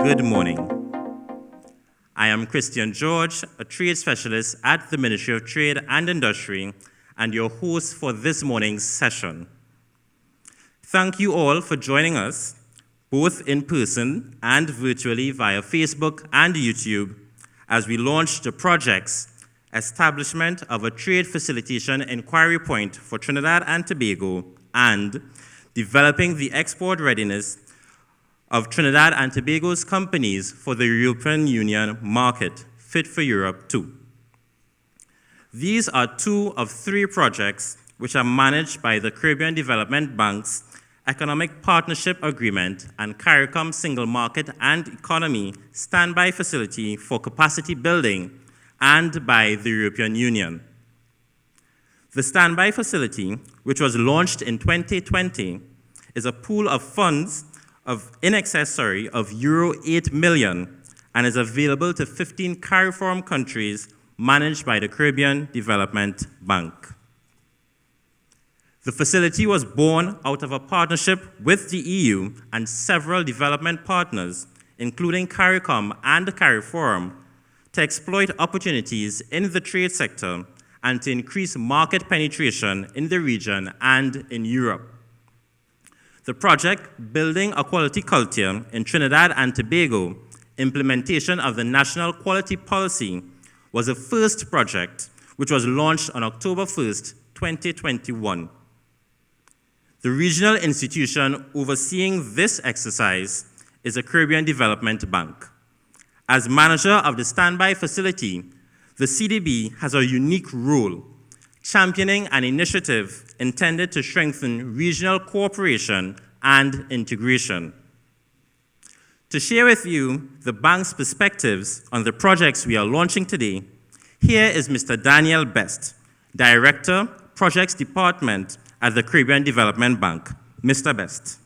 Good morning. I am Christian George, a trade specialist at the Ministry of Trade and Industry, and your host for this morning's session. Thank you all for joining us, both in person and virtually via Facebook and YouTube, as we launch the project's establishment of a Trade Facilitation Enquiry Point for Trinidad and Tobago and developing the export readiness of Trinidad and Tobago's companies for the European Union market, FIT4EuropeII. These are two of three projects which are managed by the Caribbean Development Bank's Economic Partnership Agreement and CARICOM Single Market and Economy Standby Facility for Capacity Building and by the European Union. The Standby Facility, which was launched in 2020, is a pool of funds in excess of €8 million and is available to 15 CARIFORUM countries managed by the Caribbean Development Bank. The facility was born out of a partnership with the EU and several development partners, including CARICOM and CARIFORUM, to exploit opportunities in the trade sector and to increase market penetration in the region and in Europe. The project, Building a Quality Culture in Trinidad and Tobago, implementation of the National Quality Policy, was the first project which was launched on October 1st, 2021. The regional institution overseeing this exercise is the Caribbean Development Bank. As manager of the standby facility, the CDB has a unique role, championing an initiative intended to strengthen regional cooperation and integration. To share with you the bank's perspectives on the projects we are launching today, here is Mr. Daniel Best, Director, Projects Department at the Caribbean Development Bank. Mr. Best.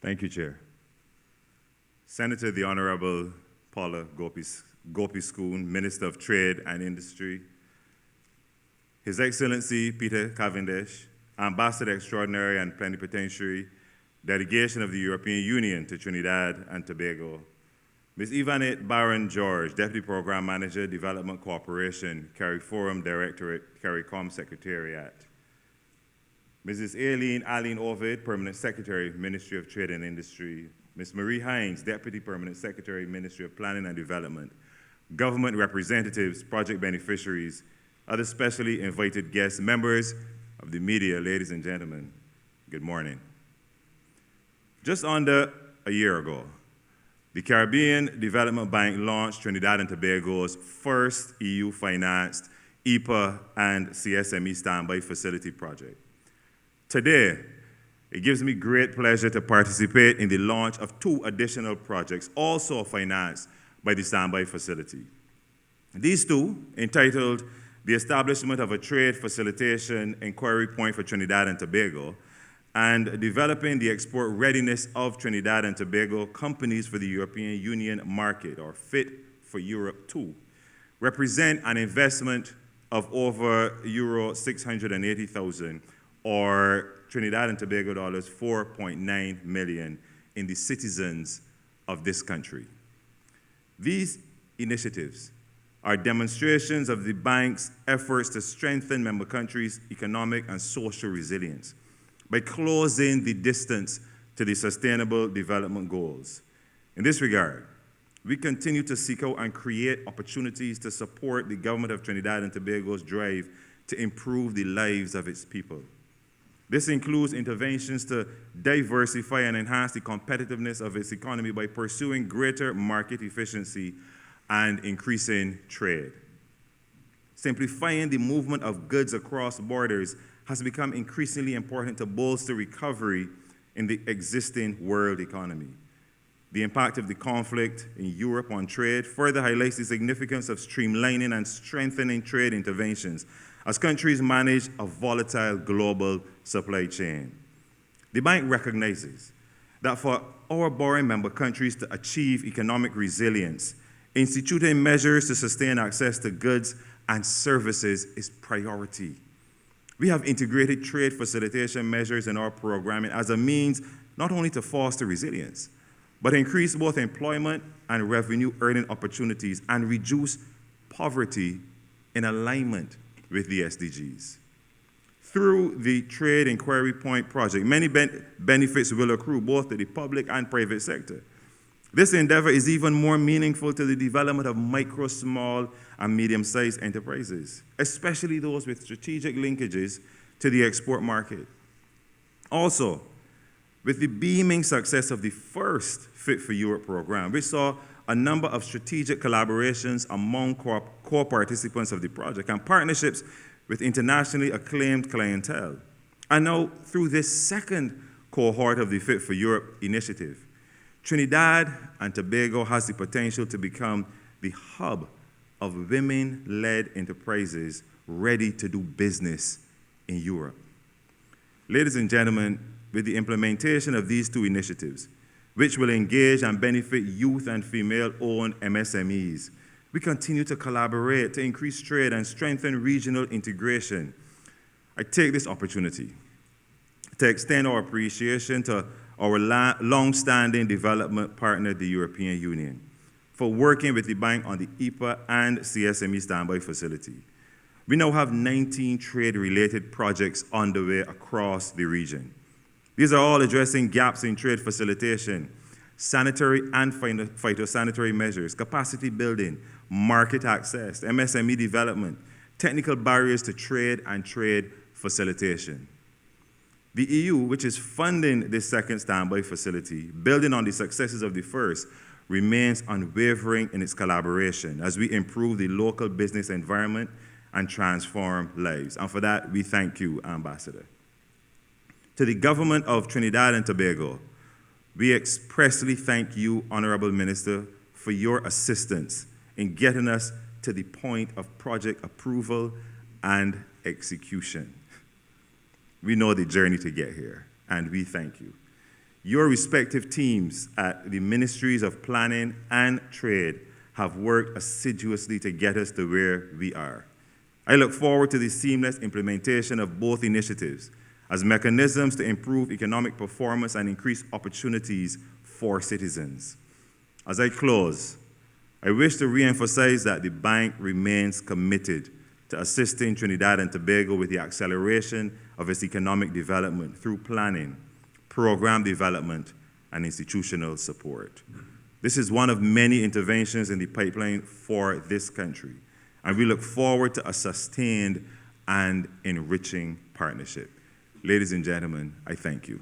Thank you, Chair. Senator, the Honorable Paula Gopi-Schoon, Minister of Trade and Industry, His Excellency Peter Cavendish, Ambassador Extraordinary and Plenipotentiary, Delegation of the European Union to Trinidad and Tobago, Ms. Ivanette Barron-George, Deputy Program Manager, Development Cooperation, CARIFORUM Directorate, CARICOM Secretariat, Mrs. Aline Ovid, Permanent Secretary, Ministry of Trade and Industry, Ms. Marie Hines, Deputy Permanent Secretary, Ministry of Planning and Development, government representatives, project beneficiaries, other specially invited guests, members of the media, ladies and gentlemen, good morning. Just under a year ago, the Caribbean Development Bank launched Trinidad and Tobago's first EU-financed EPA and CSME standby facility project. Today, it gives me great pleasure to participate in the launch of two additional projects also financed by the standby facility. These two, entitled the establishment of a Trade Facilitation Enquiry Point for Trinidad and Tobago and developing the export readiness of Trinidad and Tobago companies for the European Union market, or FIT4EuropeII, represent an investment of over Euro 680,000 or Trinidad and Tobago dollars 4.9 million in the citizens of this country. These initiatives are demonstrations of the bank's efforts to strengthen member countries' economic and social resilience by closing the distance to the Sustainable Development Goals. In this regard, we continue to seek out and create opportunities to support the government of Trinidad and Tobago's drive to improve the lives of its people. This includes interventions to diversify and enhance the competitiveness of its economy by pursuing greater market efficiency and increasing trade. Simplifying the movement of goods across borders has become increasingly important to bolster recovery in the existing world economy. The impact of the conflict in Europe on trade further highlights the significance of streamlining and strengthening trade interventions as countries manage a volatile global supply chain. The bank recognizes that for our borrowing member countries to achieve economic resilience, instituting measures to sustain access to goods and services is priority. We have integrated trade facilitation measures in our programming as a means not only to foster resilience, but increase both employment and revenue earning opportunities and reduce poverty in alignment with the SDGs. Through the Trade Enquiry Point project, many benefits will accrue both to the public and private sector. This endeavor is even more meaningful to the development of micro, small, and medium-sized enterprises, especially those with strategic linkages to the export market. Also, with the beaming success of the first Fit for Europe program, we saw a number of strategic collaborations among core participants of the project and partnerships with internationally acclaimed clientele. And now, through this second cohort of the Fit for Europe initiative, Trinidad and Tobago has the potential to become the hub of women-led enterprises ready to do business in Europe. Ladies and gentlemen, with the implementation of these two initiatives, which will engage and benefit youth and female-owned MSMEs, we continue to collaborate to increase trade and strengthen regional integration. I take this opportunity to extend our appreciation to our long-standing development partner, the European Union, for working with the bank on the IPA and CSME standby facility. We now have 19 trade-related projects underway across the region. These are all addressing gaps in trade facilitation, sanitary and phytosanitary measures, capacity building, market access, MSME development, technical barriers to trade, and trade facilitation. The EU, which is funding this second standby facility, building on the successes of the first, remains unwavering in its collaboration as we improve the local business environment and transform lives. And for that, we thank you, Ambassador. To the government of Trinidad and Tobago, we expressly thank you, Honorable Minister, for your assistance in getting us to the point of project approval and execution. We know the journey to get here, and we thank you. Your respective teams at the Ministries of Planning and Trade have worked assiduously to get us to where we are. I look forward to the seamless implementation of both initiatives as mechanisms to improve economic performance and increase opportunities for citizens. As I close, I wish to re-emphasize that the bank remains committed to assisting Trinidad and Tobago with the acceleration of its economic development through planning, program development, and institutional support. This is one of many interventions in the pipeline for this country, and we look forward to a sustained and enriching partnership. Ladies and gentlemen, I thank you.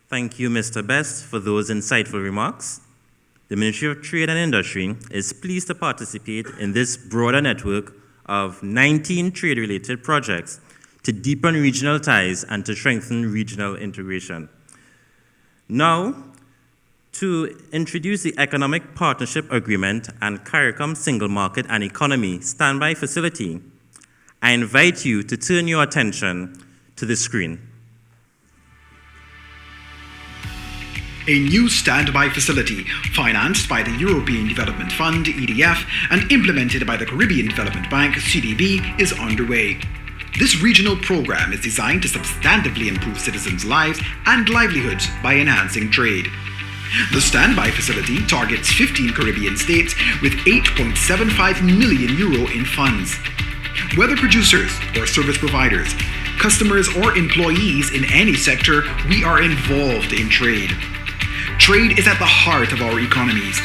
Thank you, Mr. Best, for those insightful remarks. The Ministry of Trade and Industry is pleased to participate in this broader network of 19 trade-related projects to deepen regional ties and to strengthen regional integration. Now, to introduce the Economic Partnership Agreement and CARICOM Single Market and Economy Standby Facility, I invite you to turn your attention to the screen. A new standby facility, financed by the European Development Fund, EDF, and implemented by the Caribbean Development Bank, CDB, is underway. This regional program is designed to substantively improve citizens' lives and livelihoods by enhancing trade. The standby facility targets 15 Caribbean states with €8.75 million in funds. Whether producers or service providers, customers or employees in any sector, we are involved in trade. Trade is at the heart of our economies.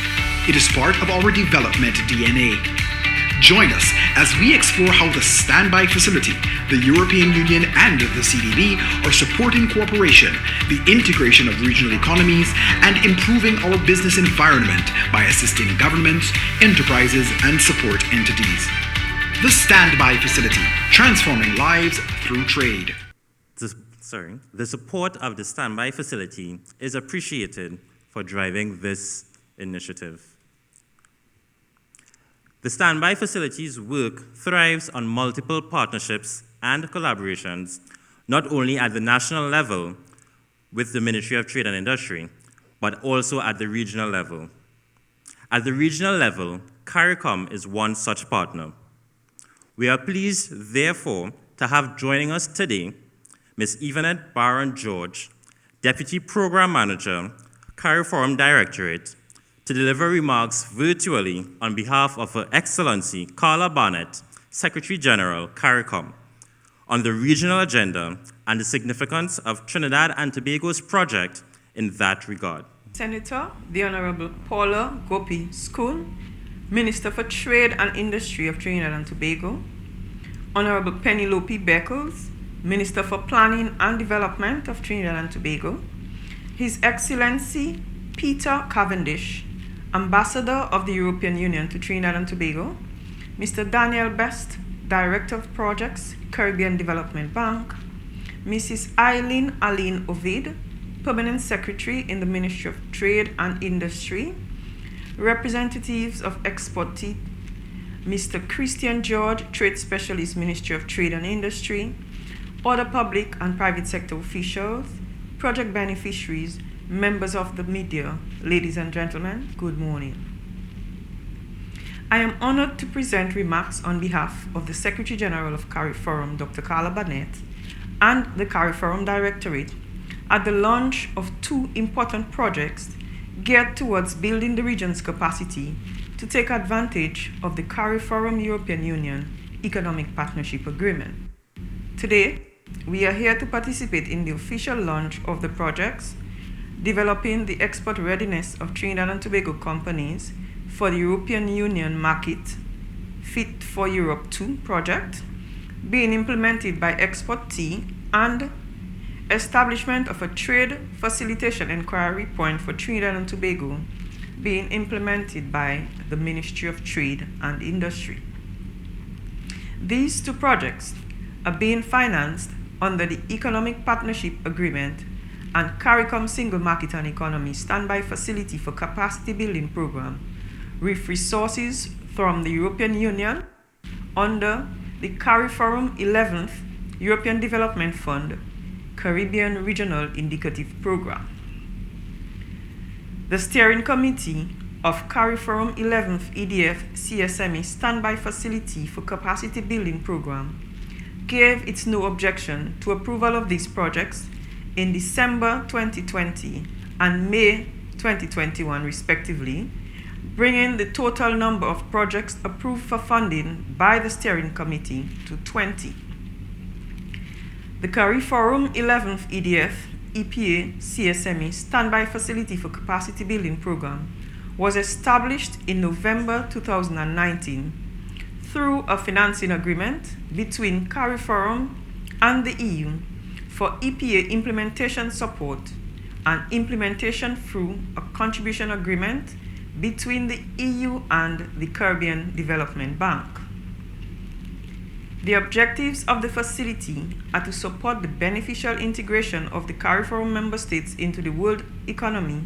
It is part of our development DNA. Join us as we explore how the Standby Facility, the European Union, and the CDB are supporting cooperation, the integration of regional economies, and improving our business environment by assisting governments, enterprises, and support entities. The Standby Facility, transforming lives through trade. The support of the Standby Facility is appreciated for driving this initiative. The standby facilities work thrives on multiple partnerships and collaborations, not only at the national level with the Ministry of Trade and Industry, but also at the regional level. At the regional level, CARICOM is one such partner. We are pleased, therefore, to have joining us today Ms. Yvonne Barron-George, Deputy Program Manager, CARIFORUM Directorate, to deliver remarks virtually on behalf of Her Excellency Carla Barnett, Secretary General, CARICOM, on the regional agenda and the significance of Trinidad and Tobago's project in that regard. Senator, the Honorable Paula Gopi School, Minister for Trade and Industry of Trinidad and Tobago, Honorable Penelope Beckles, Minister for Planning and Development of Trinidad and Tobago, His Excellency Peter Cavendish, Ambassador of the European Union to Trinidad and Tobago, Mr. Daniel Best, Director of Projects, Caribbean Development Bank, Mrs. Eileen Aline Ovid, Permanent Secretary in the Ministry of Trade and Industry, representatives of exporTT, Mr. Christian George, Trade Specialist, Ministry of Trade and Industry, other public and private sector officials, project beneficiaries, members of the media, ladies and gentlemen, good morning. I am honored to present remarks on behalf of the Secretary General of CARIFORUM, Dr. Carla Barnett, and the CARIFORUM Directorate at the launch of two important projects geared towards building the region's capacity to take advantage of the CARIFORUM-EU Economic Partnership Agreement. Today, we are here to participate in the official launch of the projects, developing the export readiness of Trinidad and Tobago companies for the European Union market FIT4EuropeII project, being implemented by exporTT, and establishment of a Trade Facilitation Enquiry Point for Trinidad and Tobago, being implemented by the Ministry of Trade and Industry. These two projects are being financed under the Economic Partnership Agreement and CARICOM Single Market and Economy Standby Facility for Capacity Building Program with resources from the European Union under the CARIFORUM 11th European Development Fund Caribbean Regional Indicative Program. The Steering Committee of CARIFORUM 11th EDF CSME Standby Facility for Capacity Building Program gave its no objection to approval of these projects in December 2020 and May 2021 respectively, bringing the total number of projects approved for funding by the Steering Committee to 20. The CARIFORUM 11th EDF EPA CSME Standby Facility for Capacity Building Program was established in November 2019 through a financing agreement between CARIFORUM and the EU for EPA implementation support and implementation through a contribution agreement between the EU and the Caribbean Development Bank. The objectives of the facility are to support the beneficial integration of the CARIFORUM member states into the world economy,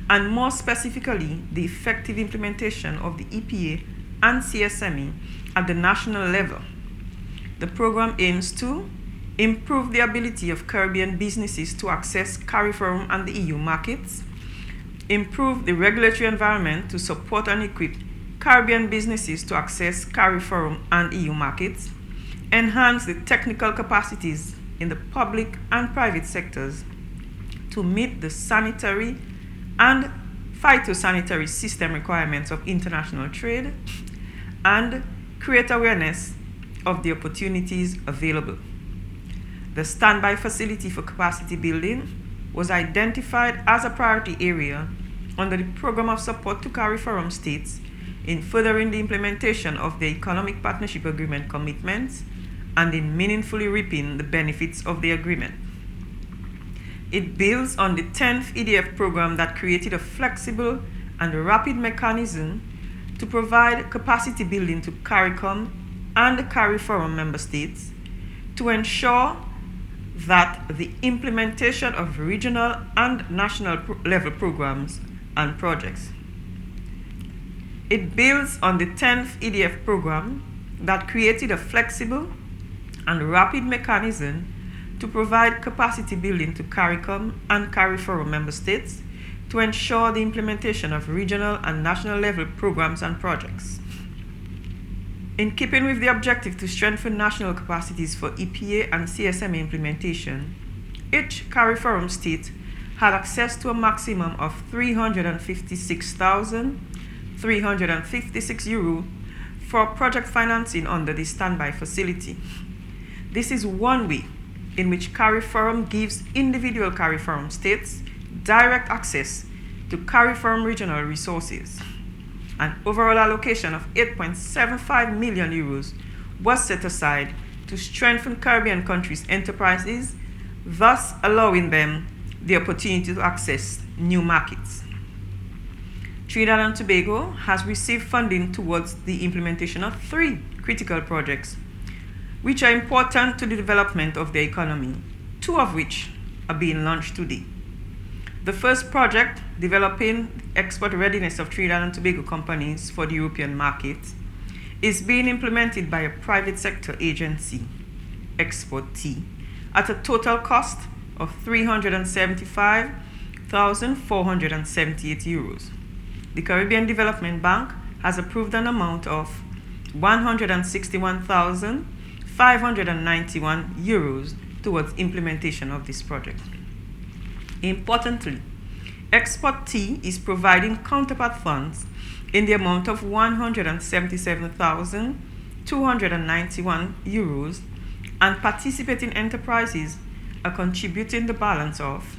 and more specifically, the effective implementation of the EPA and CSME at the national level. The program aims to improve the ability of Caribbean businesses to access CARIFORUM and the EU markets, improve the regulatory environment to support and equip Caribbean businesses to access CARIFORUM and EU markets, enhance the technical capacities in the public and private sectors to meet the sanitary and phytosanitary system requirements of international trade, and create awareness of the opportunities available. The Standby Facility for Capacity Building was identified as a priority area under the Program of Support to CARIFORUM states in furthering the implementation of the Economic Partnership Agreement commitments and in meaningfully reaping the benefits of the agreement. It builds on the 10th EDF program that created a flexible and rapid mechanism to provide capacity building to CARICOM and the CARIFORUM member states to ensure that the implementation of regional and national level programs and projects It builds on the 10th EDF program that created a flexible and rapid mechanism to provide capacity building to CARICOM and CARIFORUM member states to ensure the implementation of regional and national level programs and projects. In keeping with the objective to strengthen national capacities for EPA and CSME implementation, each CARIFORUM state had access to a maximum of €356,356 for project financing under the standby facility. This is one way in which CARIFORUM gives individual CARIFORUM states direct access to CARIFORUM regional resources. An overall allocation of €8.75 million was set aside to strengthen Caribbean countries' enterprises, thus allowing them the opportunity to access new markets. Trinidad and Tobago has received funding towards the implementation of 3 critical projects, which are important to the development of the economy, 2 of which are being launched today. The first project, developing export readiness of Trinidad and Tobago companies for the European market, is being implemented by a private sector agency, exporTT, at a total cost of €375,478. The Caribbean Development Bank has approved an amount of €161,591 towards implementation of this project. Importantly, exporTT is providing counterpart funds in the amount of €177,291, and participating enterprises are contributing the balance of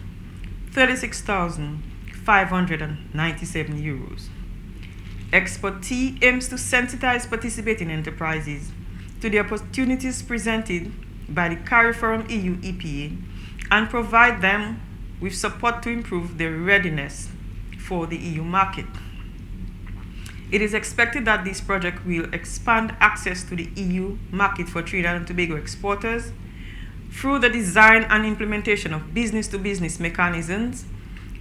€36,597. exporTT aims to sensitize participating enterprises to the opportunities presented by the CARIFORUM-EU EPA and provide them with support to improve their readiness for the EU market. It is expected that this project will expand access to the EU market for Trinidad and Tobago exporters through the design and implementation of business-to-business mechanisms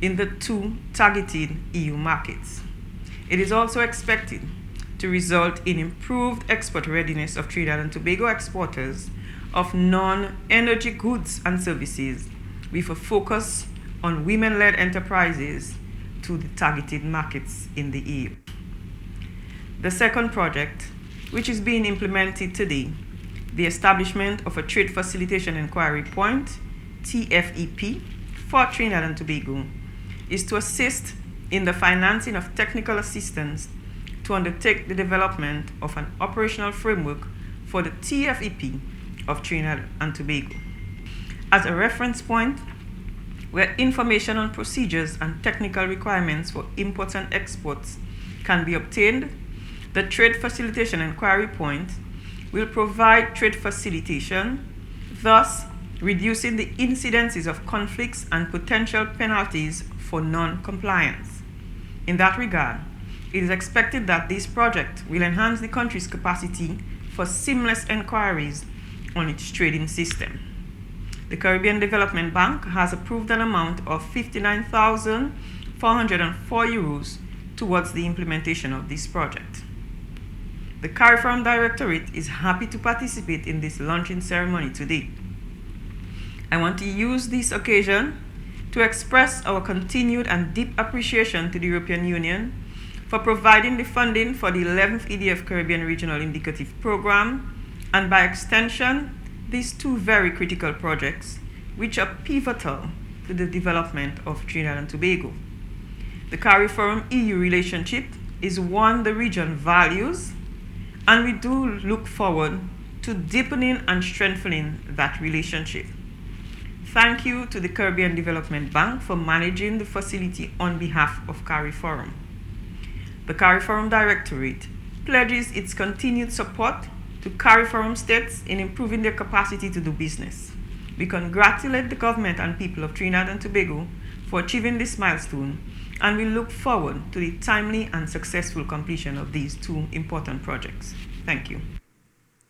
in the 2 targeted EU markets. It is also expected to result in improved export readiness of Trinidad and Tobago exporters of non-energy goods and services, with a focus on women-led enterprises to the targeted markets in the EU. The second project, which is being implemented today, the establishment of a Trade Facilitation Enquiry Point, TFEP, for Trinidad and Tobago, is to assist in the financing of technical assistance to undertake the development of an operational framework for the TFEP of Trinidad and Tobago. As a reference point, where information on procedures and technical requirements for imports and exports can be obtained, the Trade Facilitation Enquiry Point will provide trade facilitation, thus reducing the incidences of conflicts and potential penalties for non-compliance. In that regard, it is expected that this project will enhance the country's capacity for seamless inquiries on its trading system. The Caribbean Development Bank has approved an amount of €59,404 towards the implementation of this project. The CARIFORUM Directorate is happy to participate in this launching ceremony today. I want to use this occasion to express our continued and deep appreciation to the European Union for providing the funding for the 11th EDF Caribbean Regional Indicative Program, and by extension, these 2 very critical projects, which are pivotal to the development of Trinidad and Tobago. The CARIFORUM-EU relationship is one the region values, and we do look forward to deepening and strengthening that relationship. Thank you to the Caribbean Development Bank for managing the facility on behalf of CARIFORUM. The CARIFORUM Directorate pledges its continued support to CARIFORUM states in improving their capacity to do business. We congratulate the government and people of Trinidad and Tobago for achieving this milestone, and we look forward to the timely and successful completion of these 2 important projects. Thank you.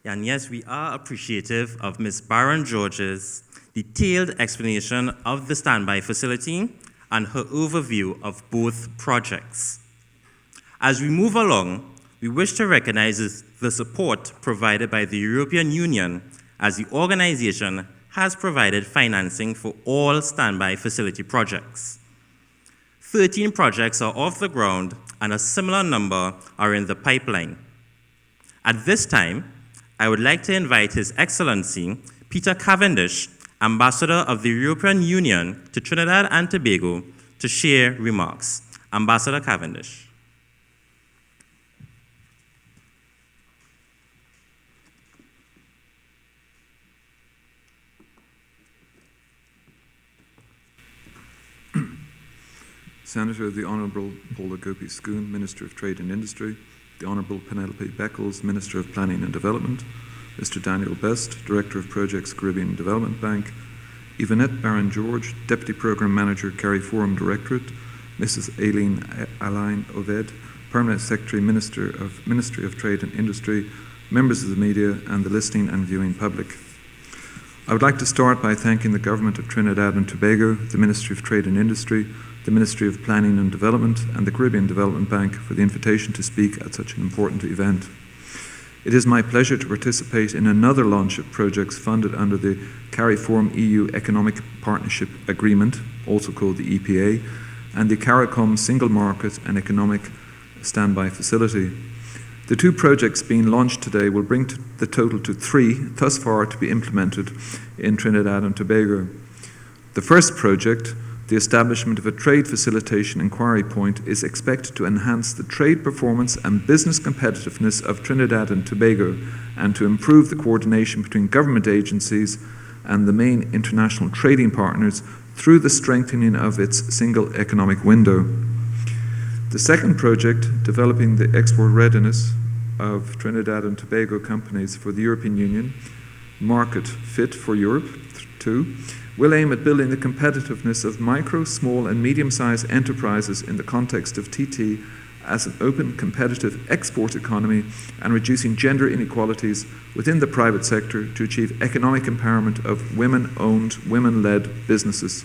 And yes, we are appreciative of Ms. Baron George's detailed explanation of the standby facility and her overview of both projects. As we move along, we wish to recognize the support provided by the European Union, as the organization has provided financing for all standby facility projects. 13 projects are off the ground, and a similar number are in the pipeline. At this time, I would like to invite His Excellency Peter Cavendish, Ambassador of the European Union to Trinidad and Tobago, to share remarks. Ambassador Cavendish. Senator, the Honourable Paula Gopi-Scoon, Minister of Trade and Industry, the Honourable Penelope Beckles, Minister of Planning and Development, Mr. Daniel Best, Director of Projects, Caribbean Development Bank, Yvonette Barron-George, Deputy Programme Manager, CARIFORUM Directorate, Mrs. Aileen Oved, Permanent Secretary, Ministry of Trade and Industry, members of the media, and the listening and viewing public. I would like to start by thanking the Government of Trinidad and Tobago, the Ministry of Trade and Industry, the Ministry of Planning and Development, and the Caribbean Development Bank for the invitation to speak at such an important event. It is my pleasure to participate in another launch of projects funded under the CARIFORUM-EU Economic Partnership Agreement, also called the EPA, and the CARICOM Single Market and Economic Standby Facility. The two projects being launched today will bring the total to 3 thus far to be implemented in Trinidad and Tobago. The first project, the establishment of a Trade Facilitation Enquiry Point, is expected to enhance the trade performance and business competitiveness of Trinidad and Tobago and to improve the coordination between government agencies and the main international trading partners through the strengthening of its single economic window. The second project, developing the export readiness of Trinidad and Tobago companies for the European Union, market FIT4EuropeII, will aim at building the competitiveness of micro, small and medium-sized enterprises in the context of TT as an open, competitive export economy and reducing gender inequalities within the private sector to achieve economic empowerment of women-owned, women-led businesses.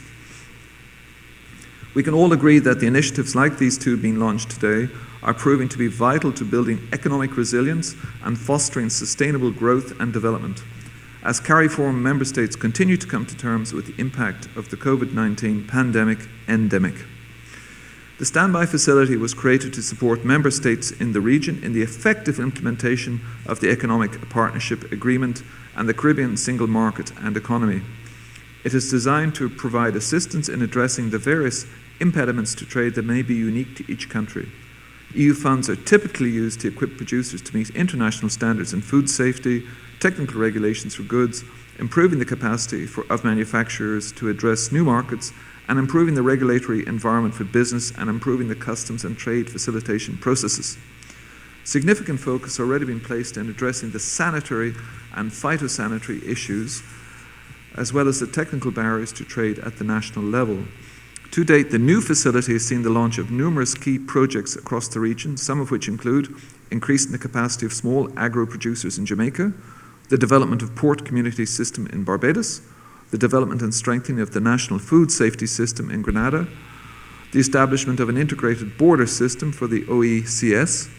We can all agree that the initiatives like these two being launched today are proving to be vital to building economic resilience and fostering sustainable growth and development, as CARIFORUM member states continue to come to terms with the impact of the COVID-19 pandemic endemic. The standby facility was created to support member states in the region in the effective implementation of the Economic Partnership Agreement and the Caribbean Single Market and Economy. It is designed to provide assistance in addressing the various impediments to trade that may be unique to each country. EU funds are typically used to equip producers to meet international standards in food safety, technical regulations for goods, improving the capacity of manufacturers to address new markets, and improving the regulatory environment for business and improving the customs and trade facilitation processes. Significant focus has already been placed in addressing the sanitary and phytosanitary issues, as well as the technical barriers to trade at the national level. To date, the new facility has seen the launch of numerous key projects across the region, some of which include increasing the capacity of small agro-producers in Jamaica, the development of port community system in Barbados, the development and strengthening of the national food safety system in Grenada, the establishment of an integrated border system for the OECS,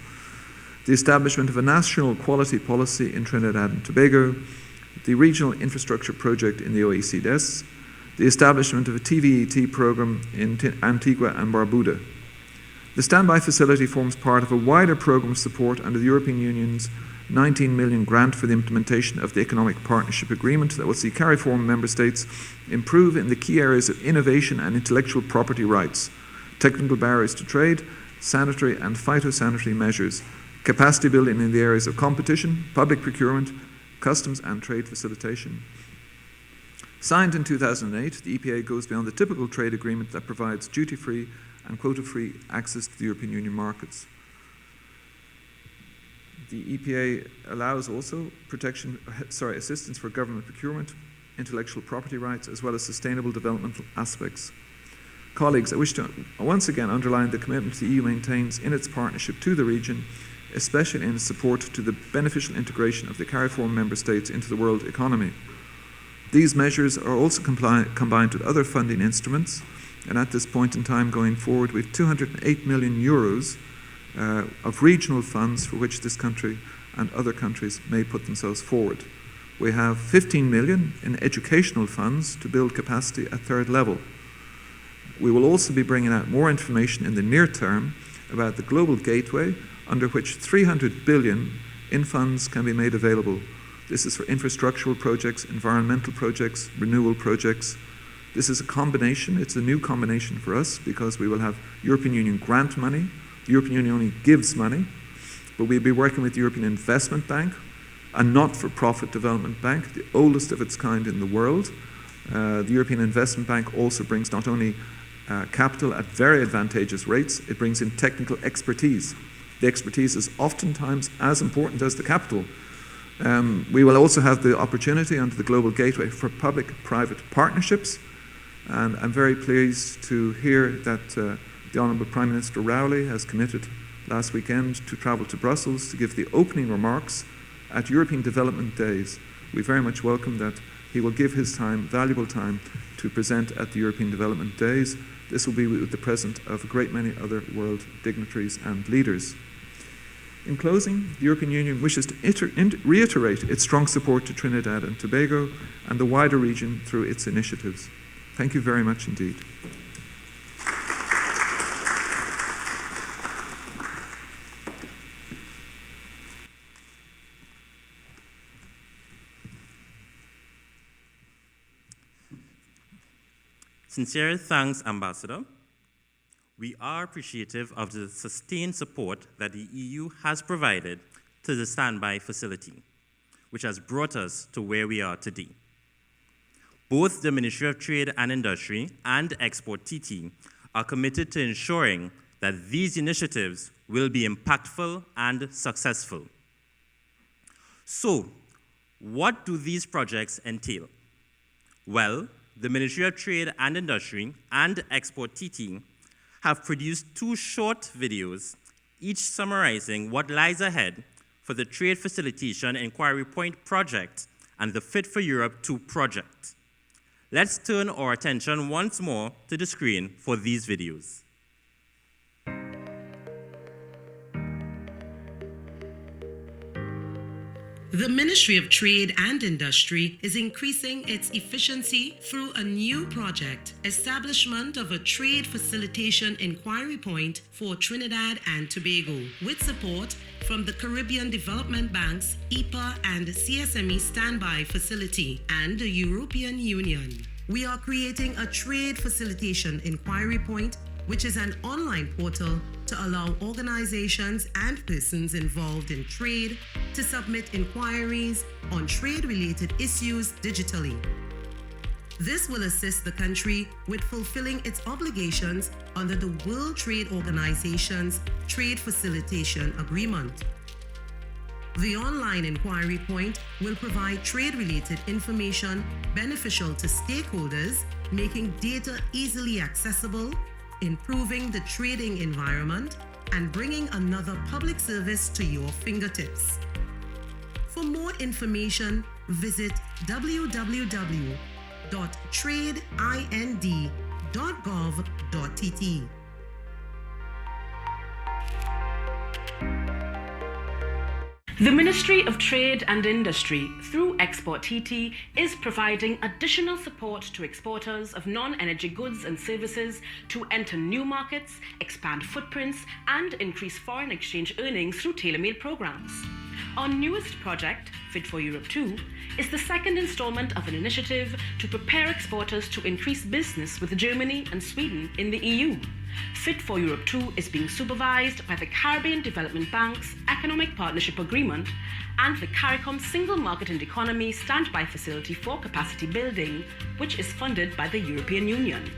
the establishment of a national quality policy in Trinidad and Tobago, the regional infrastructure project in the OECS, the establishment of a TVET program in Antigua and Barbuda. The standby facility forms part of a wider program of support under the European Union's 19 million grant for the implementation of the Economic Partnership Agreement that will see CARIFORUM member states improve in the key areas of innovation and intellectual property rights, technical barriers to trade, sanitary and phytosanitary measures, capacity building in the areas of competition, public procurement, customs and trade facilitation. Signed in 2008, the EPA goes beyond the typical trade agreement that provides duty-free and quota-free access to the European Union markets. The EPA allows also assistance for government procurement, intellectual property rights, as well as sustainable developmental aspects. Colleagues, I wish to once again underline the commitment the EU maintains in its partnership to the region, especially in its support to the beneficial integration of the CARIFORUM member states into the world economy. These measures are also combined with other funding instruments, and at this point in time going forward, we have 208 million euros of regional funds for which this country and other countries may put themselves forward. We have 15 million in educational funds to build capacity at third level. We will also be bringing out more information in the near term about the global gateway under which 300 billion in funds can be made available. This is for infrastructural projects, environmental projects, renewal projects. This is a combination, it's a new combination for us because we will have European Union grant money, the European Union only gives money, but we'll be working with the European Investment Bank, a not-for-profit development bank, the oldest of its kind in the world. The European Investment Bank also brings not only capital at very advantageous rates, it brings in technical expertise. The expertise is oftentimes as important as the capital. We will also have the opportunity under the Global Gateway for public-private partnerships, and I'm very pleased to hear that the Honourable Prime Minister Rowley has committed last weekend to travel to Brussels to give the opening remarks at European Development Days. We very much welcome that he will give his time, valuable time, to present at the European Development Days. This will be with the presence of a great many other world dignitaries and leaders. In closing, the European Union wishes to reiterate its strong support to Trinidad and Tobago and the wider region through its initiatives. Thank you very much indeed. Sincere thanks, Ambassador. We are appreciative of the sustained support that the EU has provided to the standby facility, which has brought us to where we are today. Both the Ministry of Trade and Industry and exporTT are committed to ensuring that these initiatives will be impactful and successful. So, what do these projects entail? Well, the Ministry of Trade and Industry and exporTT have produced 2 short videos, each summarizing what lies ahead for the Trade Facilitation Enquiry Point project and the FIT4EuropeII project. Let's turn our attention once more to the screen for these videos. The Ministry of Trade and Industry is increasing its efficiency through a new project, establishment of a Trade Facilitation Enquiry Point for Trinidad and Tobago, with support from the Caribbean Development Bank's EPA and CSME Standby Facility and the European Union. We are creating a Trade Facilitation Enquiry Point, which is an online portal to allow organizations and persons involved in trade to submit inquiries on trade-related issues digitally. This will assist the country with fulfilling its obligations under the World Trade Organization's Trade Facilitation Agreement. The online inquiry point will provide trade-related information beneficial to stakeholders, making data easily accessible, improving the trading environment, and bringing another public service to your fingertips. For more information, visit www.tradeind.gov.tt. The Ministry of Trade and Industry, through exporTT, is providing additional support to exporters of non-energy goods and services to enter new markets, expand footprints, and increase foreign exchange earnings through tailor-made programs. Our newest project, FIT4EuropeII, is the second installment of an initiative to prepare exporters to increase business with Germany and Sweden in the EU. FIT4EuropeII is being supervised by the Caribbean Development Bank's Economic Partnership Agreement and the CARICOM Single Market and Economy Standby Facility for Capacity Building, which is funded by the European Union.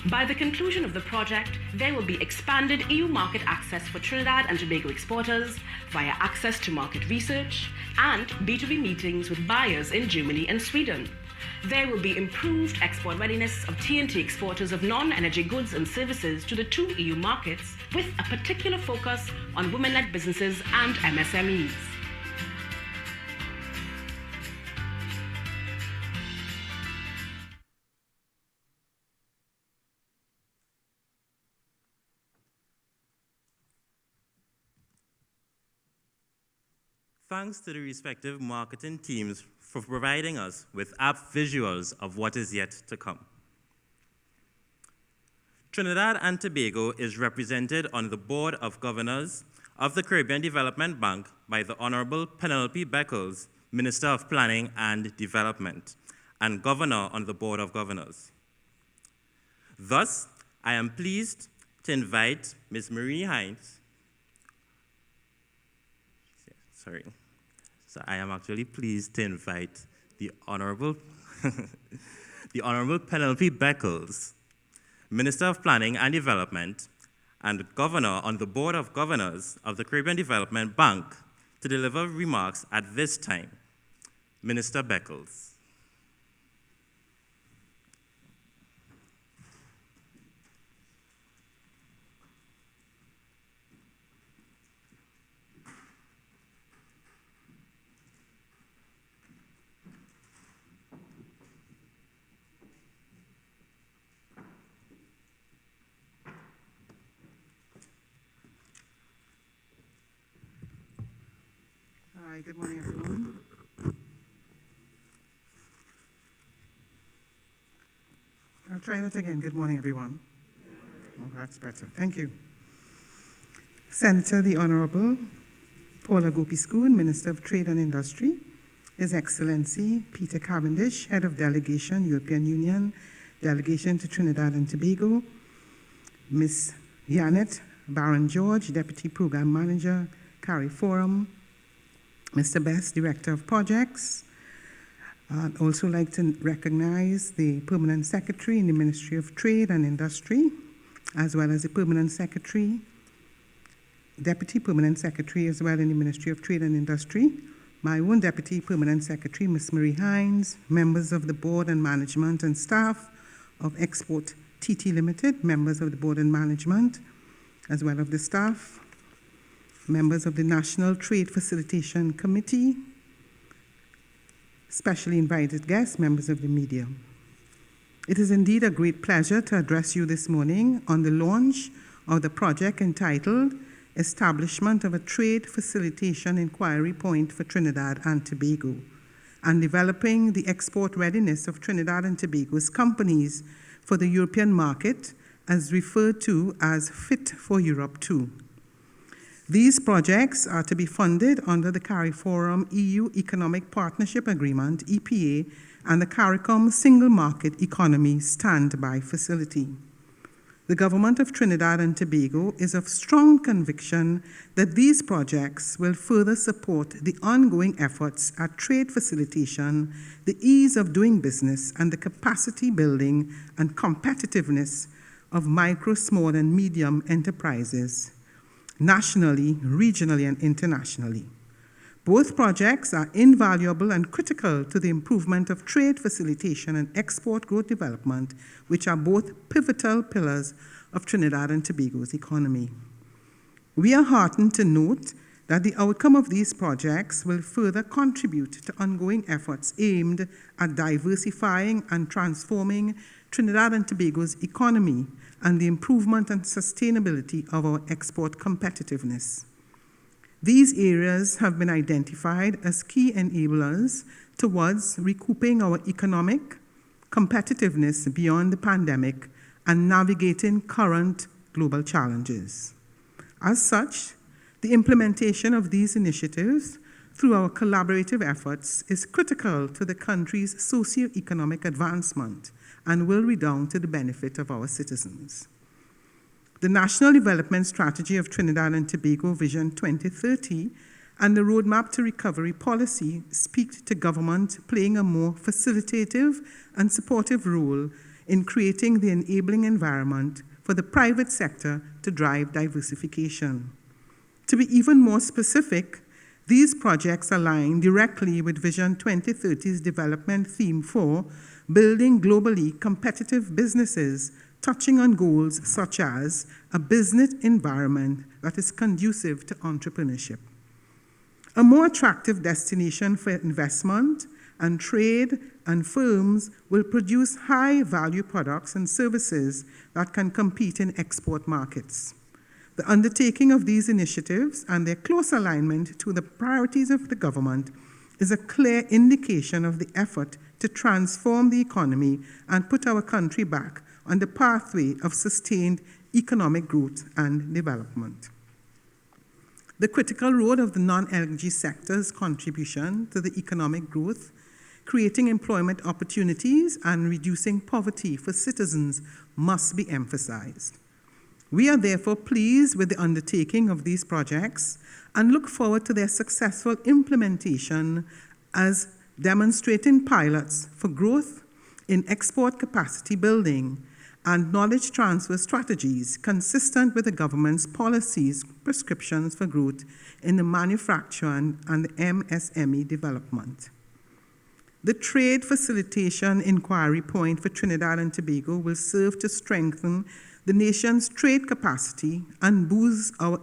By the conclusion of the project, there will be expanded EU market access for Trinidad and Tobago exporters via access to market research and B2B meetings with buyers in Germany and Sweden. There will be improved export readiness of TNT exporters of non-energy goods and services to the 2 EU markets, with a particular focus on women-led businesses and MSMEs. Thanks to the respective marketing teams for providing us with apt visuals of what is yet to come. Trinidad and Tobago is represented on the Board of Governors of the Caribbean Development Bank by the Honorable Penelope Beckles, Minister of Planning and Development, and Governor on the Board of Governors. Thus, I am pleased to invite Ms. Marie Hines. So I am actually pleased to invite the Honorable, the Honorable Penelope Beckles, Minister of Planning and Development, and Governor on the Board of Governors of the Caribbean Development Bank to deliver remarks at this time. Minister Beckles. Hi, good morning, everyone. I'll try that again. Good morning, everyone. Oh, that's better. Thank you. Senator, the Honorable Paula Gopi-Schoon, Minister of Trade and Industry, His Excellency Peter Cavendish, Head of Delegation, European Union, Delegation to Trinidad and Tobago, Ms. Janet Barron-George, Deputy Program Manager, CARIFORUM, Mr. Best, Director of Projects. I'd also like to recognize the Permanent Secretary in the Ministry of Trade and Industry, as well as the Permanent Secretary, Deputy Permanent Secretary as well in the Ministry of Trade and Industry, my own Deputy Permanent Secretary, Ms. Marie Hines, members of the Board and Management and staff of exporTT Limited, members of the Board and Management, as well as the staff, members of the National Trade Facilitation Committee, specially invited guests, members of the media. It is indeed a great pleasure to address you this morning on the launch of the project entitled Establishment of a Trade Facilitation Enquiry Point for Trinidad and Tobago, and developing the export readiness of Trinidad and Tobago's companies for the European market, as referred to as FIT4EuropeII. These projects are to be funded under the CARIFORUM-EU Economic Partnership Agreement, EPA, and the CARICOM Single Market Economy Standby Facility. The Government of Trinidad and Tobago is of strong conviction that these projects will further support the ongoing efforts at trade facilitation, the ease of doing business, and the capacity building and competitiveness of micro, small, and medium enterprises, nationally, regionally, and internationally. Both projects are invaluable and critical to the improvement of trade facilitation and export growth development, which are both pivotal pillars of Trinidad and Tobago's economy. We are heartened to note that the outcome of these projects will further contribute to ongoing efforts aimed at diversifying and transforming Trinidad and Tobago's economy and the improvement and sustainability of our export competitiveness. These areas have been identified as key enablers towards recouping our economic competitiveness beyond the pandemic and navigating current global challenges. As such, the implementation of these initiatives through our collaborative efforts is critical to the country's socio-economic advancement and will redound to the benefit of our citizens. The National Development Strategy of Trinidad and Tobago Vision 2030 and the Roadmap to Recovery Policy speak to government playing a more facilitative and supportive role in creating the enabling environment for the private sector to drive diversification. To be even more specific, these projects align directly with Vision 2030's development theme for building globally competitive businesses, touching on goals such as a business environment that is conducive to entrepreneurship, a more attractive destination for investment and trade, and firms will produce high-value products and services that can compete in export markets. The undertaking of these initiatives and their close alignment to the priorities of the government is a clear indication of the effort to transform the economy and put our country back on the pathway of sustained economic growth and development. The critical role of the non-energy sector's contribution to the economic growth, creating employment opportunities and reducing poverty for citizens must be emphasized. We are therefore pleased with the undertaking of these projects and look forward to their successful implementation as demonstrating pilots for growth in export capacity building and knowledge transfer strategies consistent with the government's policies, prescriptions for growth in the manufacturing and the MSME development. The Trade Facilitation Enquiry Point for Trinidad and Tobago will serve to strengthen the nation's trade capacity and boost our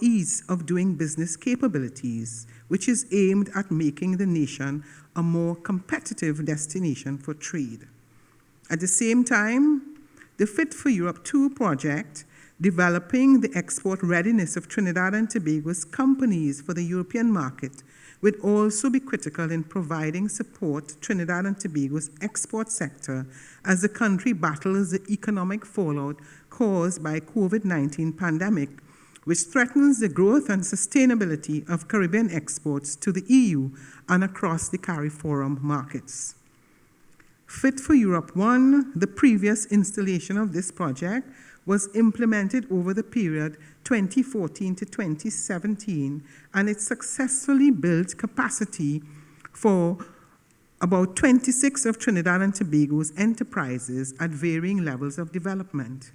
ease of doing business capabilities, which is aimed at making the nation a more competitive destination for trade. At the same time, the FIT4EuropeII project, developing the export readiness of Trinidad and Tobago's companies for the European market, would also be critical in providing support to Trinidad and Tobago's export sector as the country battles the economic fallout caused by COVID-19 pandemic, which threatens the growth and sustainability of Caribbean exports to the EU and across the CARIFORUM markets. FIT4EuropeI, the previous installation of this project, was implemented over the period 2014 to 2017, and it successfully built capacity for about 26 of Trinidad and Tobago's enterprises at varying levels of development.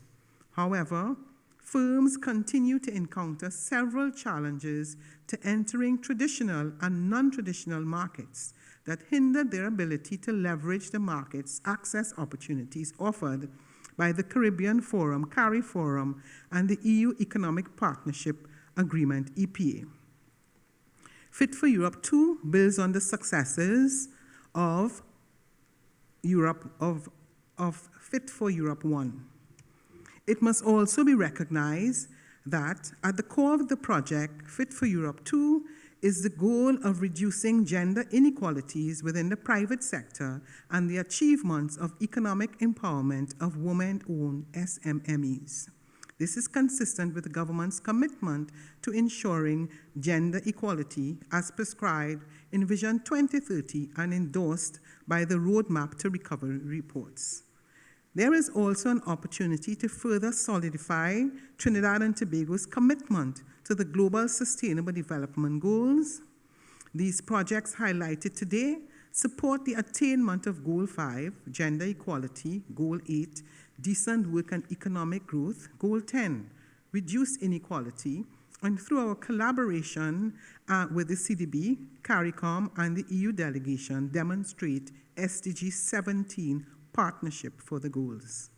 However, firms continue to encounter several challenges to entering traditional and non-traditional markets that hinder their ability to leverage the market's access opportunities offered by the Caribbean Forum, CARIFORUM, and the EU Economic Partnership Agreement, EPA. FIT4EuropeII builds on the successes of FIT4EuropeI. It must also be recognized that at the core of the project, FIT4EuropeII, is the goal of reducing gender inequalities within the private sector and the achievements of economic empowerment of women-owned SMMEs. This is consistent with the government's commitment to ensuring gender equality as prescribed in Vision 2030 and endorsed by the Roadmap to Recovery reports. There is also an opportunity to further solidify Trinidad and Tobago's commitment to the Global Sustainable Development Goals. These projects highlighted today support the attainment of Goal 5, Gender Equality, Goal 8, Decent Work and Economic Growth, Goal 10, Reduce Inequality, and through our collaboration with the CDB, CARICOM, and the EU delegation demonstrate SDG 17 partnership for the goals.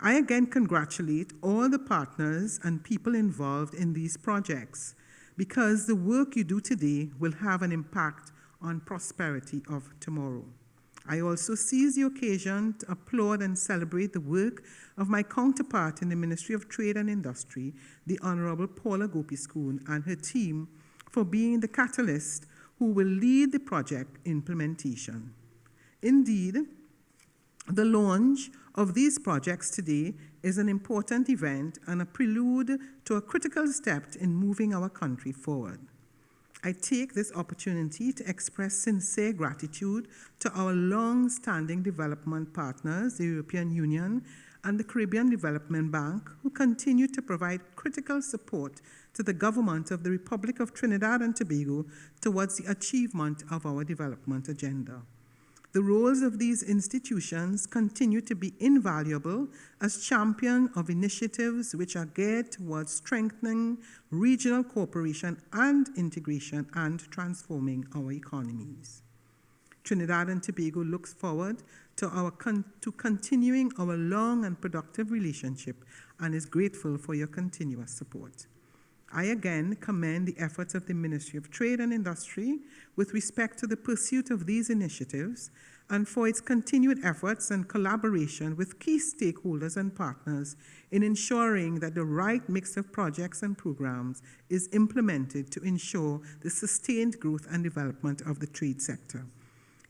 I again congratulate all the partners and people involved in these projects because the work you do today will have an impact on prosperity of tomorrow. I also seize the occasion to applaud and celebrate the work of my counterpart in the Ministry of Trade and Industry, the Honorable Paula Gopiskoon, and her team for being the catalyst who will lead the project implementation. Indeed, the launch of these projects today is an important event and a prelude to a critical step in moving our country forward. I take this opportunity to express sincere gratitude to our long-standing development partners, the European Union and the Caribbean Development Bank, who continue to provide critical support to the government of the Republic of Trinidad and Tobago towards the achievement of our development agenda. The roles of these institutions continue to be invaluable as champions of initiatives which are geared towards strengthening regional cooperation and integration and transforming our economies. Trinidad and Tobago looks forward to continuing our long and productive relationship and is grateful for your continuous support. I again commend the efforts of the Ministry of Trade and Industry with respect to the pursuit of these initiatives and for its continued efforts and collaboration with key stakeholders and partners in ensuring that the right mix of projects and programs is implemented to ensure the sustained growth and development of the trade sector.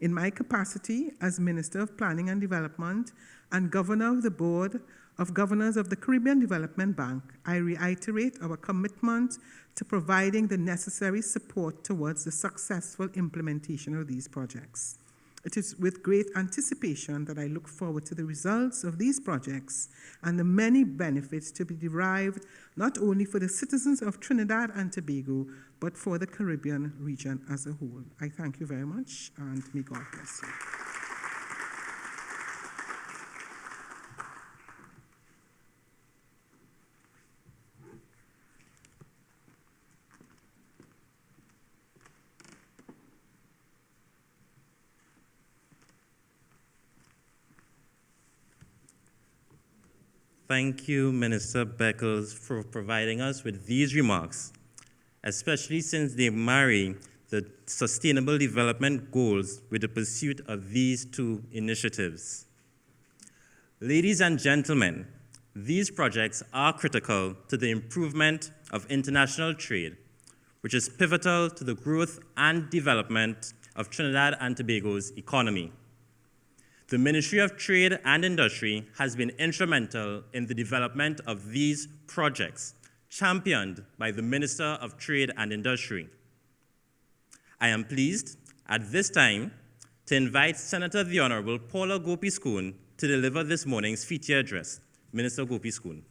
In my capacity as Minister of Planning and Development and Governor of the Board of Governors of the Caribbean Development Bank, I reiterate our commitment to providing the necessary support towards the successful implementation of these projects. It is with great anticipation that I look forward to the results of these projects and the many benefits to be derived not only for the citizens of Trinidad and Tobago, but for the Caribbean region as a whole. I thank you very much, and may God bless you. Thank you, Minister Beckles, for providing us with these remarks, especially since they marry the Sustainable Development Goals with the pursuit of these two initiatives. Ladies and gentlemen, these projects are critical to the improvement of international trade, which is pivotal to the growth and development of Trinidad and Tobago's economy. The Ministry of Trade and Industry has been instrumental in the development of these projects, championed by the Minister of Trade and Industry. I am pleased at this time to invite Senator the Honorable Paula Gopi-Skoon to deliver this morning's FIT address. Minister Gopi-Skoon.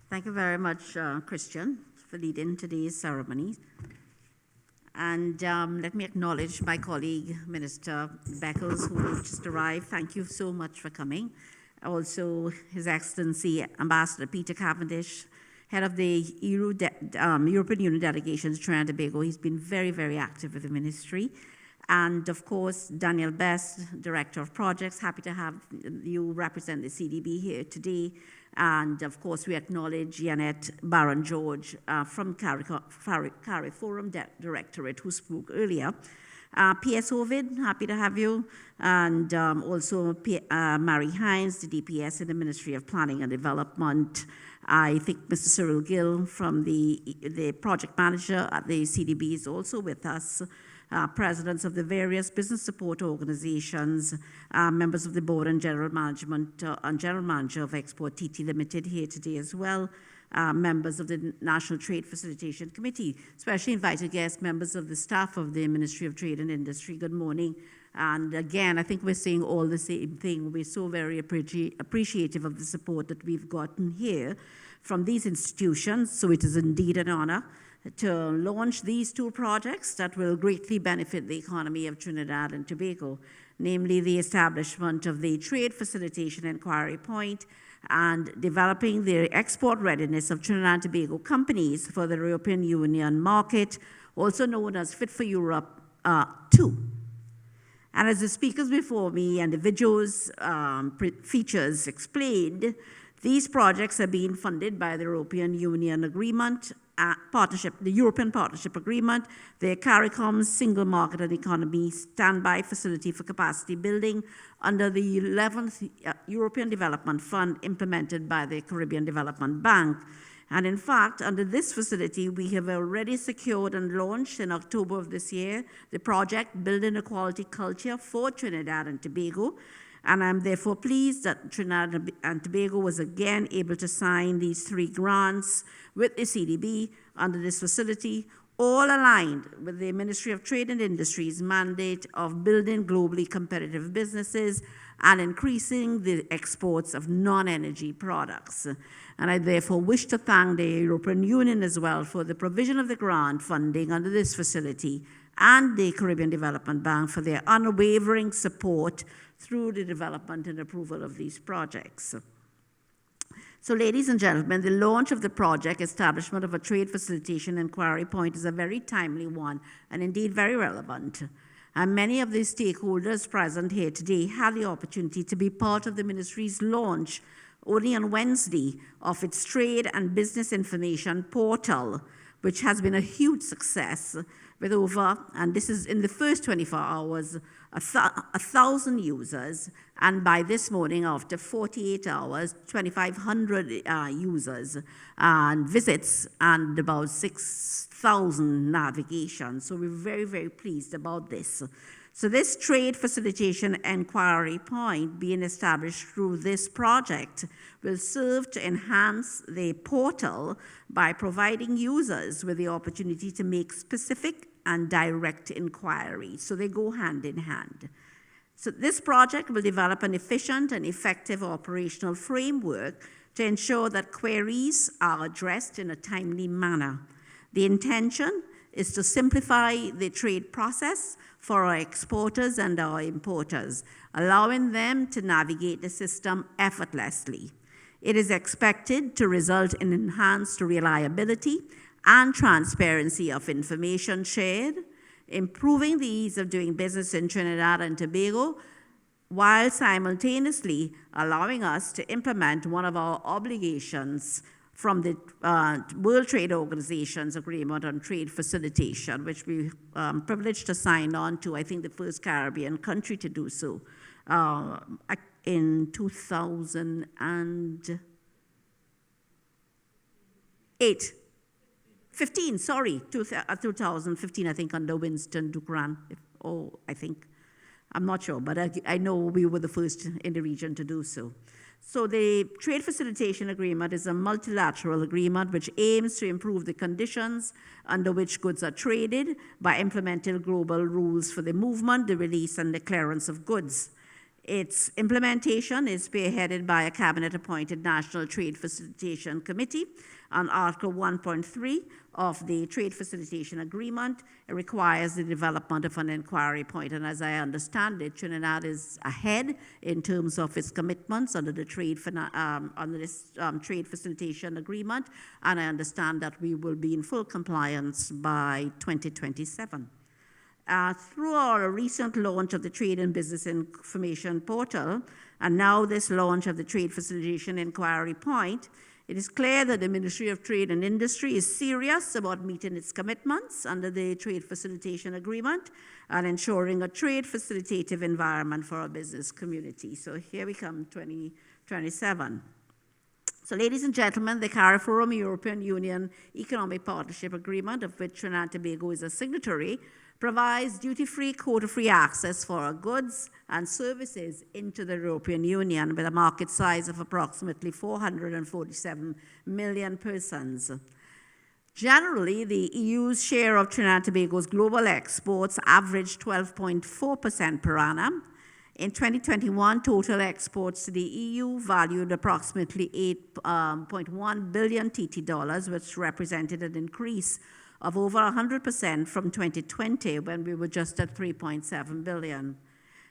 Thank you very much, Christian, for leading today's ceremony. And let me acknowledge my colleague, Minister Beckles, who just arrived. Thank you so much for coming. Also, His Excellency Ambassador Peter Cavendish, head of the European Union delegation to Trinidad and Tobago. He's been very, very active with the ministry. And of course, Daniel Best, Director of Projects, happy to have you represent the CDB here today. And of course, we acknowledge Janet Barron-George from CARIFORUM Directorate, who spoke earlier. P.S. Ovid, happy to have you. And also Mary Hines, the DPS in the Ministry of Planning and Development. I think Mr. Cyril Gill from the project manager at the CDB is also with us. Presidents of the various business support organizations, members of the board and general management and general manager of exporTT Limited here today as well, members of the National Trade Facilitation Committee, specially invited guests, members of the staff of the Ministry of Trade and Industry. Good morning. And again, I think we're saying all the same thing. We're so very appreciative of the support that we've gotten here from these institutions. So it is indeed an honor to launch these two projects that will greatly benefit the economy of Trinidad and Tobago, namely the establishment of the Trade Facilitation Enquiry Point and developing the export readiness of Trinidad and Tobago companies for the European Union market, also known as FIT4EuropeII. And as the speakers before me and the videos features explained, these projects are being funded by the European Union Agreement, the European Partnership Agreement, the CARICOM Single Market and Economy Standby Facility for Capacity Building under the 11th European Development Fund implemented by the Caribbean Development Bank. And in fact, under this facility, we have already secured and launched in October of this year the project Building a Quality Culture for Trinidad and Tobago. And I'm therefore pleased that Trinidad and Tobago was again able to sign these 3 grants with the CDB under this facility, all aligned with the Ministry of Trade and Industry's mandate of building globally competitive businesses and increasing the exports of non-energy products. And I therefore wish to thank the European Union as well for the provision of the grant funding under this facility and the Caribbean Development Bank for their unwavering support through the development and approval of these projects. So, ladies and gentlemen, the launch of the project, establishment of a Trade Facilitation Enquiry Point, is a very timely one and indeed very relevant. And many of the stakeholders present here today had the opportunity to be part of the ministry's launch only on Wednesday of its Trade and Business Information Portal, which has been a huge success with over, and this is in the first 24 hours, 1,000 users, and by this morning, after 48 hours, 2,500 users and visits, and about 6,000 navigations. So we're very, very pleased about this. So this Trade Facilitation Enquiry Point being established through this project will serve to enhance the portal by providing users with the opportunity to make specific and direct inquiries. So they go hand in hand. So this project will develop an efficient and effective operational framework to ensure that queries are addressed in a timely manner. The intention is to simplify the trade process for our exporters and our importers, allowing them to navigate the system effortlessly. It is expected to result in enhanced reliability and transparency of information shared, improving the ease of doing business in Trinidad and Tobago, while simultaneously allowing us to implement one of our obligations from the World Trade Organization's Agreement on Trade Facilitation, which we privileged to sign on to, I think the first Caribbean country to do so, in 2015, I think, under Winston Dukran. I'm not sure, but I know we were the first in the region to do so. So the Trade Facilitation Agreement is a multilateral agreement which aims to improve the conditions under which goods are traded by implementing global rules for the movement, the release, and the clearance of goods. Its implementation is spearheaded by a cabinet-appointed National Trade Facilitation Committee on Article 1.3 of the Trade Facilitation Agreement. It requires the development of an inquiry point, and as I understand it, Trinidad is ahead in terms of its commitments under the Trade Facilitation Agreement, and I understand that we will be in full compliance by 2027. Through our recent launch of the Trade and Business Information Portal, and now this launch of the Trade Facilitation Enquiry Point, it is clear that the Ministry of Trade and Industry is serious about meeting its commitments under the Trade Facilitation Agreement and ensuring a trade facilitative environment for our business community. So here we come, 2027. So ladies and gentlemen, the CARIFORUM-European Union Economic Partnership Agreement, of which Trinidad and Tobago is a signatory, provides duty-free, quota-free access for our goods and services into the European Union with a market size of approximately 447 million persons. Generally, the EU's share of Trinidad and Tobago's global exports averaged 12.4% per annum. In 2021, total exports to the EU valued approximately 8.1 billion TT dollars, which represented an increase of over 100% from 2020, when we were just at 3.7 billion,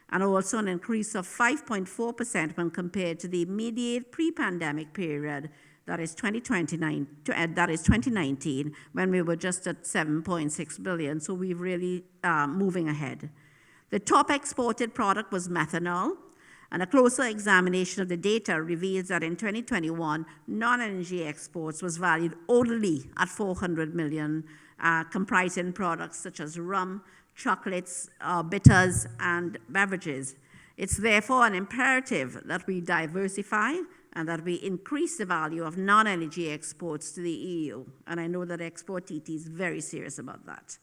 and also an increase of 5.4% when compared to the immediate pre-pandemic period, that is 2019, when we were just at 7.6 billion. So we're really moving ahead. The top exported product was methanol, and a closer examination of the data reveals that in 2021, non-energy exports was valued only at 400 million, comprising products such as rum, chocolates, bitters, and beverages. It's therefore an imperative that we diversify and that we increase the value of non-energy exports to the EU. And I know that exporTT is very serious about that.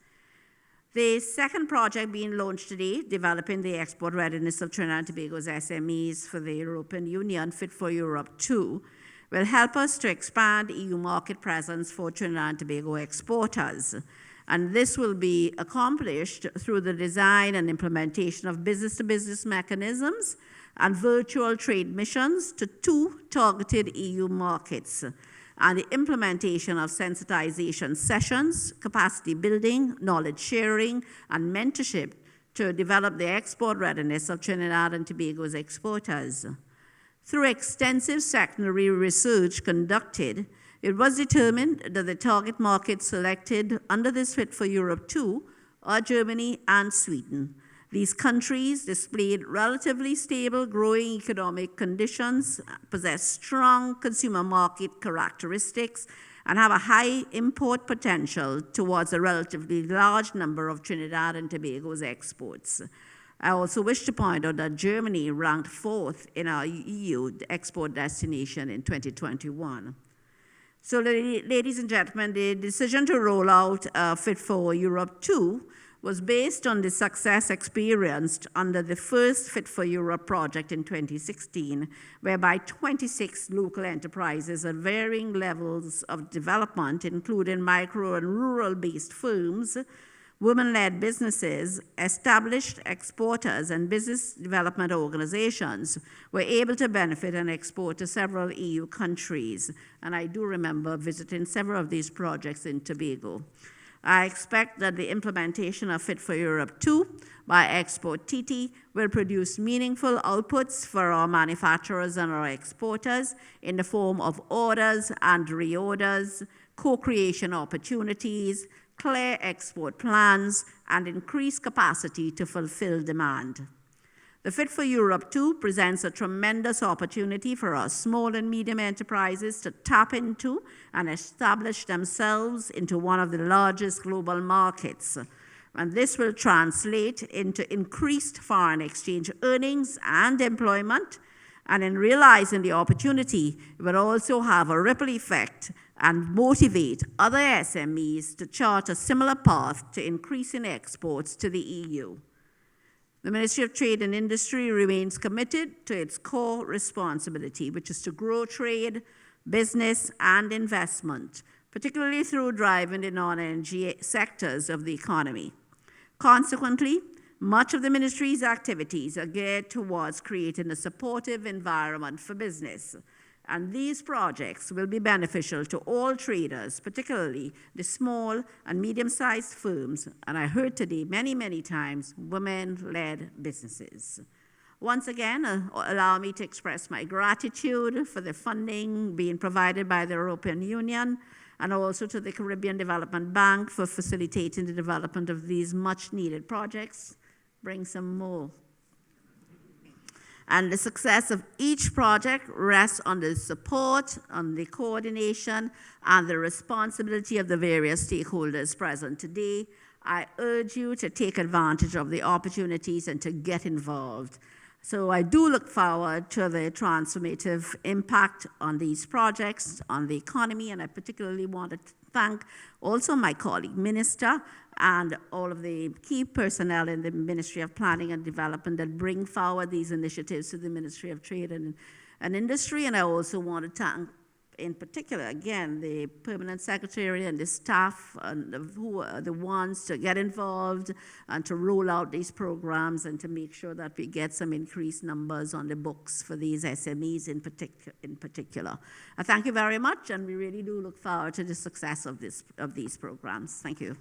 The second project being launched today, developing the export readiness of Trinidad and Tobago's SMEs for the European Union, FIT4EuropeII, will help us to expand EU market presence for Trinidad and Tobago exporters. And this will be accomplished through the design and implementation of business-to-business mechanisms and virtual trade missions to 2 targeted EU markets, and the implementation of sensitization sessions, capacity building, knowledge sharing, and mentorship to develop the export readiness of Trinidad and Tobago's exporters. Through extensive secondary research conducted, it was determined that the target markets selected under this FIT4EuropeII are Germany and Sweden. These countries displayed relatively stable growing economic conditions, possess strong consumer market characteristics, and have a high import potential towards a relatively large number of Trinidad and Tobago's exports. I also wish to point out that Germany ranked 4th in our EU export destination in 2021. So, ladies and gentlemen, the decision to roll out FIT4EuropeII was based on the success experienced under the first Fit for Europe project in 2016, whereby 26 local enterprises at varying levels of development, including micro and rural-based firms, women-led businesses, established exporters, and business development organizations were able to benefit and export to several EU countries. And I do remember visiting several of these projects in Tobago. I expect that the implementation of Fit for Europe II by exporTT will produce meaningful outputs for our manufacturers and our exporters in the form of orders and reorders, co-creation opportunities, clear export plans, and increased capacity to fulfill demand. The Fit for Europe II presents a tremendous opportunity for our small and medium enterprises to tap into and establish themselves into one of the largest global markets. And this will translate into increased foreign exchange earnings and employment. And in realizing the opportunity, it will also have a ripple effect and motivate other SMEs to chart a similar path to increasing exports to the EU. The Ministry of Trade and Industry remains committed to its core responsibility, which is to grow trade, business, and investment, particularly through driving the non-energy sectors of the economy. Consequently, much of the Ministry's activities are geared towards creating a supportive environment for business. And these projects will be beneficial to all traders, particularly the small and medium-sized firms, and I heard today many, many times, women-led businesses. Once again, allow me to express my gratitude for the funding being provided by the European Union, and also to the Caribbean Development Bank for facilitating the development of these much-needed projects. Bring some more. And the success of each project rests on the support, on the coordination, and the responsibility of the various stakeholders present today. I urge you to take advantage of the opportunities and to get involved. So I do look forward to the transformative impact on these projects, on the economy, and I particularly want to thank also my colleague minister and all of the key personnel in the Ministry of Planning and Development that bring forward these initiatives to the Ministry of Trade and Industry. And I also want to thank, in particular, again, the permanent secretary and the staff who are the ones to get involved and to roll out these programs and to make sure that we get some increased numbers on the books for these SMEs in particular. I thank you very much, and we really do look forward to the success of these programs. Thank you.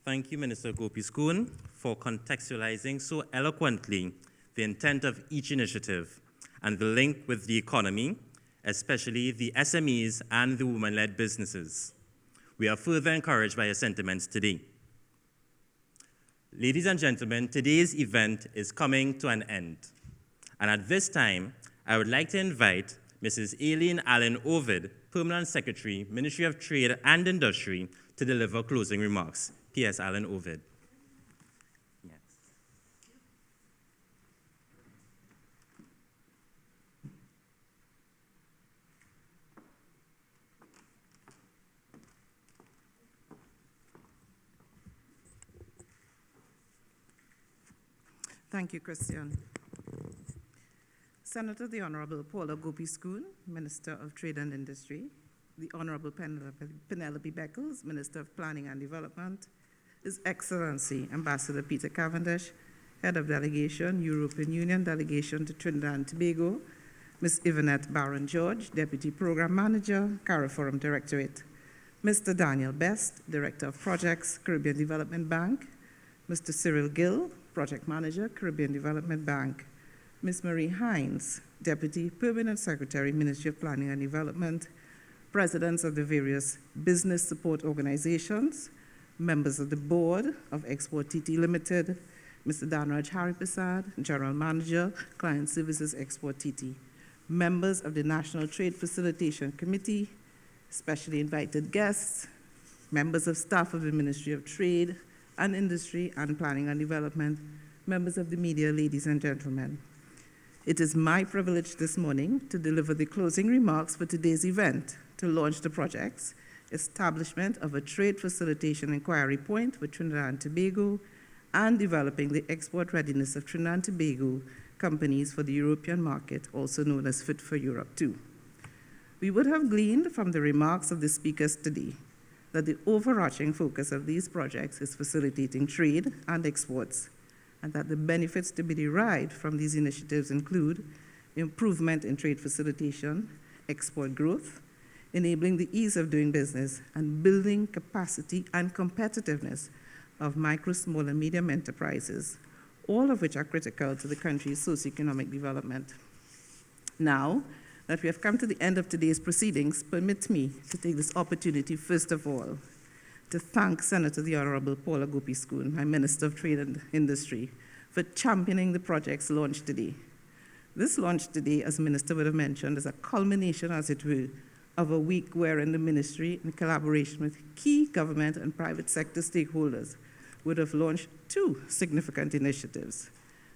Thank you, Minister Gopi Skoon, for contextualizing so eloquently the intent of each initiative and the link with the economy, especially the SMEs and the women-led businesses. We are further encouraged by your sentiments today. Ladies and gentlemen, today's event is coming to an end. And at this time, I would like to invite Mrs. Aileen Allen Ovid, Permanent Secretary, Ministry of Trade and Industry, to deliver closing remarks. P.S. Allen Ovid. Yes. Thank you, Christian. Senator the Honorable Paula Gopi Skoon, Minister of Trade and Industry, the Honorable Penelope Beckles, Minister of Planning and Development, His Excellency Ambassador Peter Cavendish, Head of Delegation, European Union Delegation to Trinidad and Tobago, Ms. Yvonette Barron-George, Deputy Program Manager, CARIFORUM Directorate, Mr. Daniel Best, Director of Projects, Caribbean Development Bank, Mr. Cyril Gill, Project Manager, Caribbean Development Bank, Ms. Marie Hines, Deputy Permanent Secretary, Ministry of Planning and Development, presidents of the various business support organizations, members of the board of exporTT Limited, Mr. Danraj Hariprasad, General Manager, Client Services exporTT, members of the National Trade Facilitation Committee, specially invited guests, members of staff of the Ministry of Trade and Industry and Planning and Development, members of the media, ladies and gentlemen. It is my privilege this morning to deliver the closing remarks for today's event to launch the projects, establishment of a Trade Facilitation Enquiry Point with Trinidad and Tobago, and developing the export readiness of Trinidad and Tobago companies for the European market, also known as FIT4EuropeII. We would have gleaned from the remarks of the speakers today that the overarching focus of these projects is facilitating trade and exports, and that the benefits to be derived from these initiatives include improvement in trade facilitation, export growth, enabling the ease of doing business, and building capacity and competitiveness of micro, small, and medium enterprises, all of which are critical to the country's socioeconomic development. Now that we have come to the end of today's proceedings, permit me to take this opportunity, first of all, to thank Senator the Honorable Paula Gopi-Scoon, my Minister of Trade and Industry, for championing the projects launched today. This launch today, as Minister would have mentioned, is a culmination, as it were, of a week wherein the Ministry, in collaboration with key government and private sector stakeholders, would have launched two significant initiatives: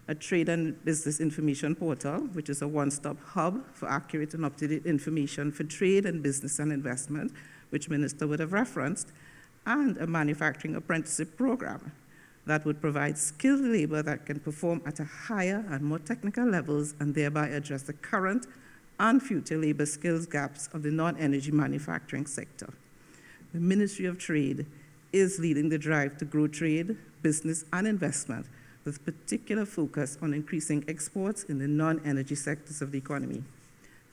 a trade and business information portal, which is a one-stop hub for accurate and up-to-date information for trade and business and investment, which Minister would have referenced, and a manufacturing apprenticeship program that would provide skilled labor that can perform at a higher and more technical levels and thereby address the current and future labor skills gaps of the non-energy manufacturing sector. The Ministry of Trade is leading the drive to grow trade, business, and investment, with particular focus on increasing exports in the non-energy sectors of the economy.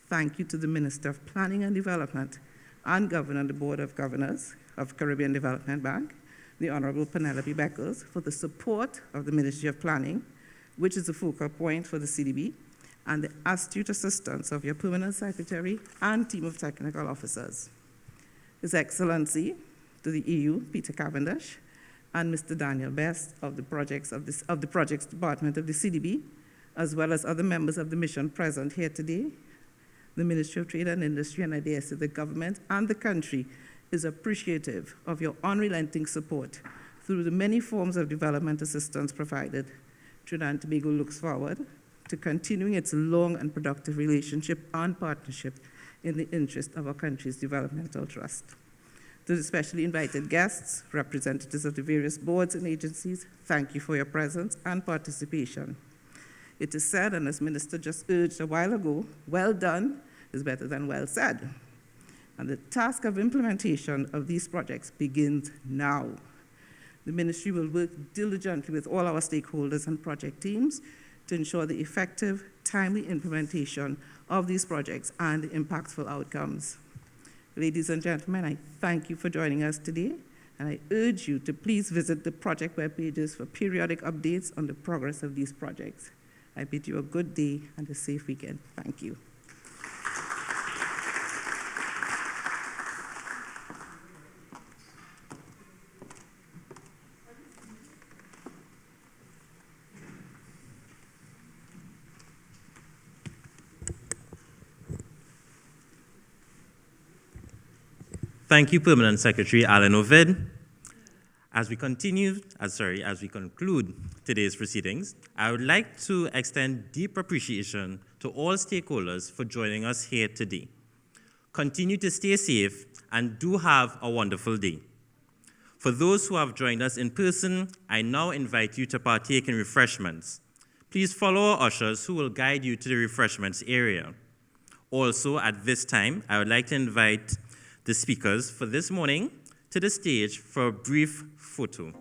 Thank you to the Minister of Planning and Development and Governor on the Board of Governors of Caribbean Development Bank, the Honorable Penelope Beckles, for the support of the Ministry of Planning, which is a focal point for the CDB, and the astute assistance of your Permanent Secretary and team of technical officers. His Excellency, to the EU, Peter Cavendish, and Mr. Daniel Best of the Projects Department of the CDB, as well as other members of the mission present here today. The Ministry of Trade and Industry, and I dare say the government and the country, is appreciative of your unrelenting support through the many forms of development assistance provided. Trinidad and Tobago looks forward to continuing its long and productive relationship and partnership in the interest of our country's developmental trust. To the specially invited guests, representatives of the various boards and agencies, thank you for your presence and participation. It is said, and as Minister just urged a while ago, well done is better than well said. And the task of implementation of these projects begins now. The Ministry will work diligently with all our stakeholders and project teams to ensure the effective, timely implementation of these projects and impactful outcomes. Ladies and gentlemen, I thank you for joining us today, and I urge you to please visit the project web pages for periodic updates on the progress of these projects. I bid you a good day and a safe weekend. Thank you. Thank you, Permanent Secretary Alan Ovid. As we conclude today's proceedings, I would like to extend deep appreciation to all stakeholders for joining us here today. Continue to stay safe and do have a wonderful day. For those who have joined us in person, I now invite you to partake in refreshments. Please follow our ushers who will guide you to the refreshments area. Also, at this time, I would like to invite the speakers for this morning to the stage for a brief photo.